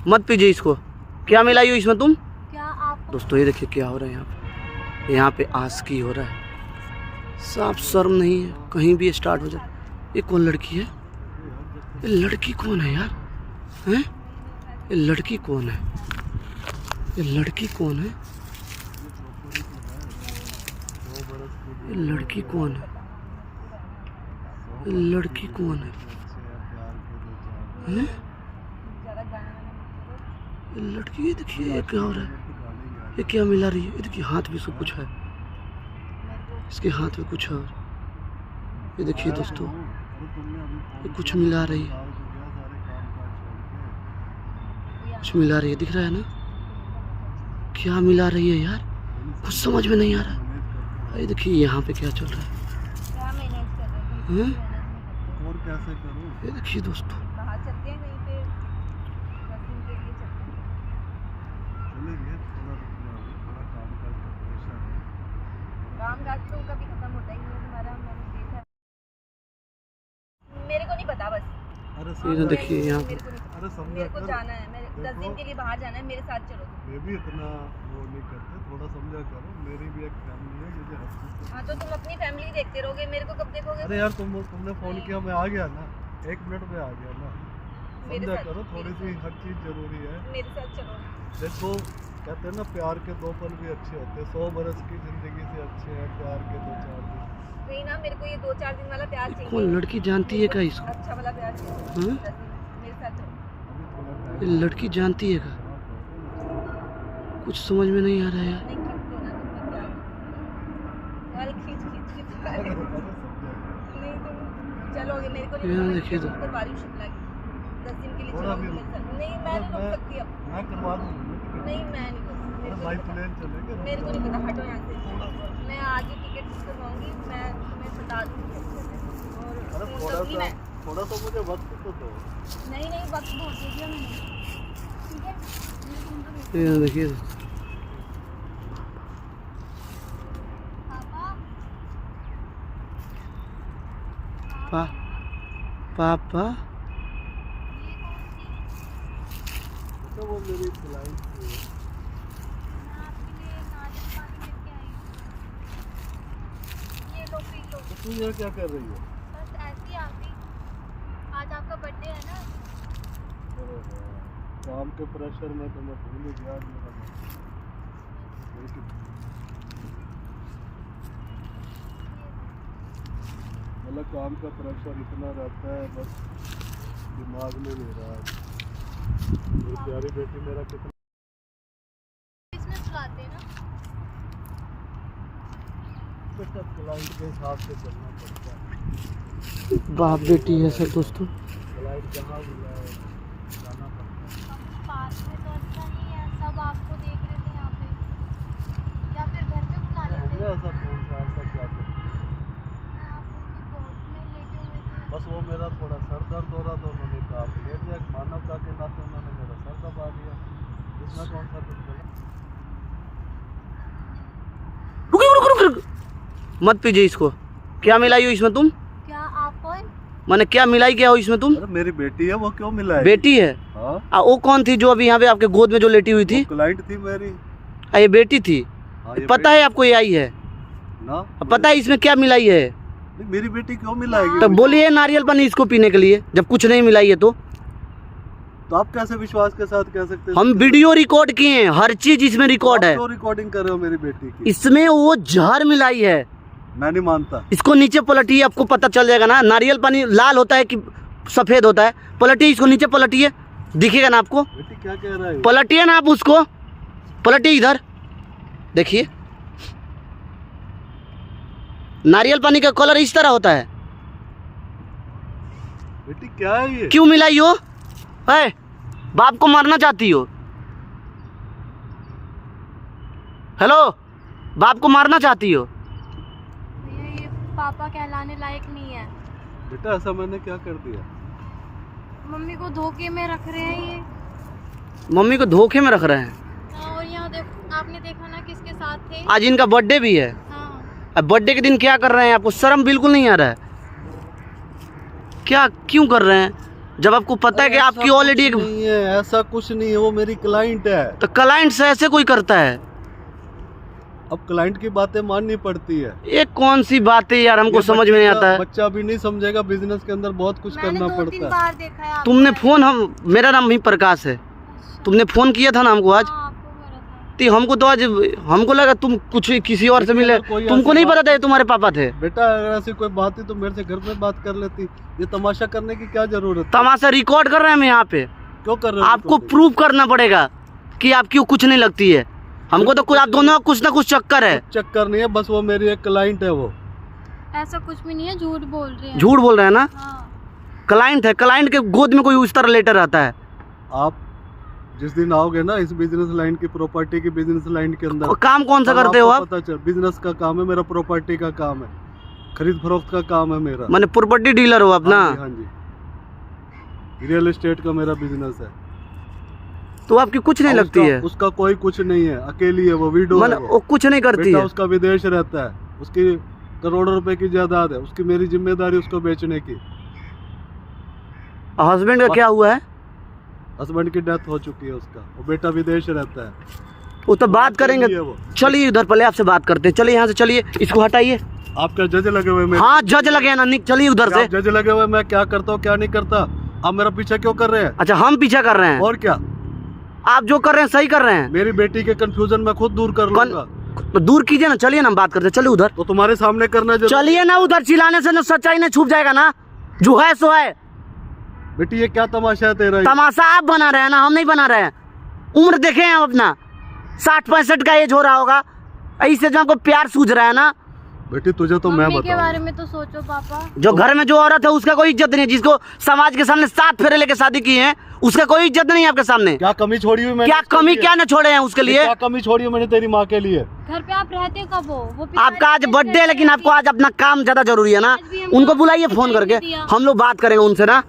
मत पीजिए इसको। क्या मिलाई हो इसमें तुम? क्या आप दोस्तों ये देखिए क्या हो रहा है यहाँ पे आशिकी हो रहा है। साफ शर्म नहीं है, कहीं भी स्टार्ट हो जाए। ये कौन लड़की है? ये लड़की कौन है यार? हैं? ये लड़की कौन है? ये लड़की कौन है? ये लड़की कौन है? ये लड़की कौन है? हैं? ये लड़की, ये देखिए ये क्या हो रहा है? ये क्या मिला रही है? ये देखिए हाथ भी सब कुछ है, इसके हाथ में कुछ है। ये देखिए दोस्तों, ये कुछ मिला रही है, कुछ मिला रही है, दिख रहा है ना? क्या मिला रही है यार, कुछ समझ में नहीं आ रहा। ये देखिए यहाँ पे क्या चल रहा है। हैं? ये देखिए दोस्तों, कामकाज तो कभी खत्म होता ही नहीं है तुम्हारा, मैंने देखा। मेरे को नहीं पता बस। ये देखिए यहाँ पे मेरे को जाना है, मेरे 10 दिन के लिए बाहर जाना है, मेरे साथ चलो। मैं भी इतना वो नहीं करते, थोड़ा समझा करो, मेरी भी एक फैमिली है, मुझे हर चीज़ से। हाँ तो तुम अपनी फैमिली देखते रहोगे, मेरे को कब देखोगे? अरे यार तुमने फोन किया, मैं आ गया ना, 1 मिनट में आ गया ना। समझा करो, थोड़ी सी हर चीज़ जरूरी है। मेरे साथ चलो। देखो कहते हैं ना, प्यार के 2 पल भी अच्छे होते हैं, 100 बरस की जिंदगी से अच्छे हैं प्यार के 2-4 दिन। नहीं ना, मेरे को ये 2-4 दिन वाला प्यार चाहिए। कौन लड़की जानती है क्या इसको? अच्छा वाला प्यार चाहिए। हाँ? मेरे साथ चलो। ये लड़की जानती है क्या? कुछ समझ में नहीं आ रहा है यार। नहीं खींचो ना तुम प्यार। यार खींच नहीं, तुम चलोगे, मेरे को यहाँ नहीं देखिए तो। पता। बारिश शिमला की 10 दिन के लिए थोड़ा चलोगे भी मेरे साथ? नहीं मैं नहीं रुक सकती अब। मैं करवा दूंगा। नहीं मैं नहीं रुक सकती, मेरे को बाई नहीं पता। प्लेन चलेंगे। मेरे को नहीं पता, हटो यहाँ से। मैं आज ही टिकट बुक करवाऊंगी, मैं तुम्हें बता दूंगी अच्छे से। और अरे फोन करूंगी मैं। थोड़ा तो मुझे वक्त तो दो। नहीं वक्त बहुत दे दिया मैंने, ठीक है? मेरे को उनको भेज- ये देखिए पापा पापा ये कौन सी? तो वो मेरी फ्लाइट थी। मैं आपके लिए नारियल पानी लेके आई हूँ। ये लो पी लो। तो तू यहाँ क्या कर रही है? बस ऐसे ही आ गई, आज आपका बर्थडे है ना। अरे वाह, काम के प्रेशर में तो मैं भूल ही गया मेरा। मतलब काम का प्रेशर इतना रहता है, बस दिमाग में नहीं रहा है। मेरी प्यारी बेटी मेरा कितना इसमें सुलाते हैं ना। बेटा क्लाइंट के हिसाब से चलना पड़ता है। बाप बेटी है सर दोस्तों। क्लाइंट जहाँ बुलाए जाना पड़ता है। पास में तो अच्छा नहीं है, सब आपको देख रहे थे यहाँ पे, या फिर घर पे बुला लेते हमने हैं। ऐसा कौन सा ऐसा क्या करते? मैं आप उनकी कोर्ट में लेटे हुए थे। बस वो मेरा थोड़ा सर दर्द हो रहा था, उन्होंने कहा आप ले लिया, मानवता के नाते उन्होंने मेरा सर दबा दिया। इसमें कौन सा कुछ बोला? रुक मत पीजिए इसको। क्या मिलाई हो इसमें तुम? क्या आप कौन? मैंने क्या मिलाई क्या हो इसमें तुम? अरे मेरी बेटी है, वो क्यों मिला है? बेटी है? हाँ, वो कौन थी जो अभी यहाँ पे आपके गोद में जो लेटी हुई थी? क्लाइंट थी मेरी। ये बेटी थी? हाँ, ये पता है आपको ये आई है? ना पता है इसमें क्या मिलाई है? नहीं, मेरी बेटी क्यों मिलाएगी? तब बोलिए नारियल पानी इसको पीने के लिए, जब कुछ नहीं मिलाई है तो आप कैसे विश्वास के साथ कह सकते हैं? हम वीडियो रिकॉर्ड किए हैं, हर चीज इसमें रिकॉर्ड है। क्यों रिकॉर्डिंग कर रहे हो मेरी बेटी की? इसमें वो जहर मिलाई है। मैं नहीं मानता। इसको नीचे पलटिए, आपको पता चल जाएगा ना। नारियल पानी लाल होता है कि सफेद होता है? पलटिए इसको, नीचे पलटिए, दिखेगा ना आपको। बेटी क्या कह रहा है? पलटिए ना आप उसको, पलटिए इधर, देखिए नारियल पानी का कलर इस तरह होता है। बेटी क्या है ये? क्यों मिलाई हो? है बाप को मारना चाहती हो? हेलो, बाप को मारना चाहती हो? भैया ये पापा कहलाने लायक नहीं है। बेटा ऐसा मैंने क्या कर दिया? मम्मी को धोखे में रख रहे हैं ये। मम्मी को धोखे में रख रहे हैं? हाँ, और यहाँ देखो, आपने देखा ना किसके साथ थे। आज इनका बर्थडे भी है। हाँ, अब बर्थडे के दिन क्या कर रहे हैं? आपको शर्म बिल्कुल नहीं आ रहा है क्या? क्यों कर रहे हैं? जब आपको पता है कि ऐसा आपकी ऑलरेडी कुछ नहीं है, ऐसा कुछ नहीं है, वो मेरी क्लाइंट है। तो क्लाइंट से ऐसे कोई करता है? अब क्लाइंट की बातें माननी पड़ती है। ये कौन सी बात है यार, हमको ये समझ में नहीं आता है। बच्चा भी नहीं समझेगा, बिजनेस के अंदर बहुत कुछ मैंने करना 2-3 पड़ता है। बार देखा है आपको। तुमने फोन, हम, मेरा नाम ही प्रकाश है, तुमने फोन किया था ना हमको आज, हाँ, आपको मेरा था। तो हमको तो आज हमको लगा तुम कुछ किसी और से लेकिन मिले, अगर कोई तुमको ऐसी नहीं पता बात था ये तुम्हारे पापा थे। बेटा अगर ऐसी कोई बात थी तो मेरे से घर में बात कर लेती, ये तमाशा करने की क्या जरूरत है? तमाशा रिकॉर्ड कर रहे हैं हम यहाँ पे, क्यों कर रहे हो? आपको प्रूव करना पड़ेगा कि आपकी कुछ नहीं लगती है। हमको तो कुछ, आप दोनों का कुछ ना कुछ चक्कर है। चक्कर नहीं है, बस वो मेरी एक क्लाइंट है। वो ऐसा कुछ भी नहीं है, झूठ बोल रहे हैं। झूठ बोल रहे हैं ना? हाँ। क्लाइंट है, क्लाइंट के गोद में कोई उस तरह लेटर आता है? आप जिस दिन आओगे ना इस बिजनेस लाइन की, प्रॉपर्टी की बिजनेस लाइन के अंदर, काम कौन सा तब करते हो आपको आप? पता चल, बिजनेस का काम है मेरा, प्रॉपर्टी का काम है, खरीद फरोख्त का काम है मेरा। मैंने प्रॉपर्टी डीलर हो आप ना? हाँ जी, रियल एस्टेट का मेरा बिजनेस है। तो आपकी कुछ नहीं लगती है? उसका कोई कुछ नहीं है, अकेली है वो, विडो है वो कुछ नहीं करती बेटा है? उसका विदेश रहता है, उसकी करोड़ों रुपए की जायदाद है, उसकी मेरी जिम्मेदारी उसको बेचने की। हस्बैंड का क्या हुआ है? हस्बैंड की डेथ हो चुकी है उसका, वो बेटा विदेश रहता है। वो तो बात करेंगे, अकेली है वो। चलिए उधर पहले आपसे बात करते हैं। चलिए यहाँ से, चलिए इसको हटाइए। आप क्या जज लगे हुए मेरे? हाँ जज लगे हैं ना, चलिए उधर से। जज लगे हुए, मैं क्या करता हूँ क्या नहीं करता, आप मेरा पीछा क्यों कर रहे हैं? अच्छा हम पीछा कर रहे हैं? और क्या, आप जो कर रहे हैं सही कर रहे हैं। मेरी बेटी के कंफ्यूजन मैं खुद दूर कर लूंगा। तो दूर कीजिए ना, चलिए ना हम बात करते हैं। चलिए उधर, तो तुम्हारे सामने करना जरूरी। चलिए ना उधर, चिल्लाने से ना सच्चाई नहीं छुप जाएगा ना, जो है सो है। बेटी ये क्या तमाशा है तेरा? तमाशा आप बना रहे हैं ना, हम नहीं बना रहे हैं। उम्र देखे हैं हम अपना, 60-65 का एज हो रहा होगा, ऐसे जो आपको प्यार सूझ रहा है ना। बेटी तुझे तो मैं मम्मी के बताऊं, बारे में तो सोचो पापा। जो घर में जो औरत है उसका कोई इज्जत नहीं है, जिसको समाज के सामने 7 फेरे लेके शादी की है, उसका कोई इज्जत नहीं है आपके सामने। क्या कमी छोड़ी हुई मैंने? क्या उसके कमी लिए? क्या न छोड़े हैं उसके लिए? क्या कमी छोड़ी हुई मैंने तेरी माँ के लिए? घर पे आप रहते कब हो? वो आपका आज बर्थडे है, लेकिन आपको आज अपना काम ज्यादा जरूरी है ना। उनको बुलाइए फोन करके, हम लोग बात करेंगे उनसे ना।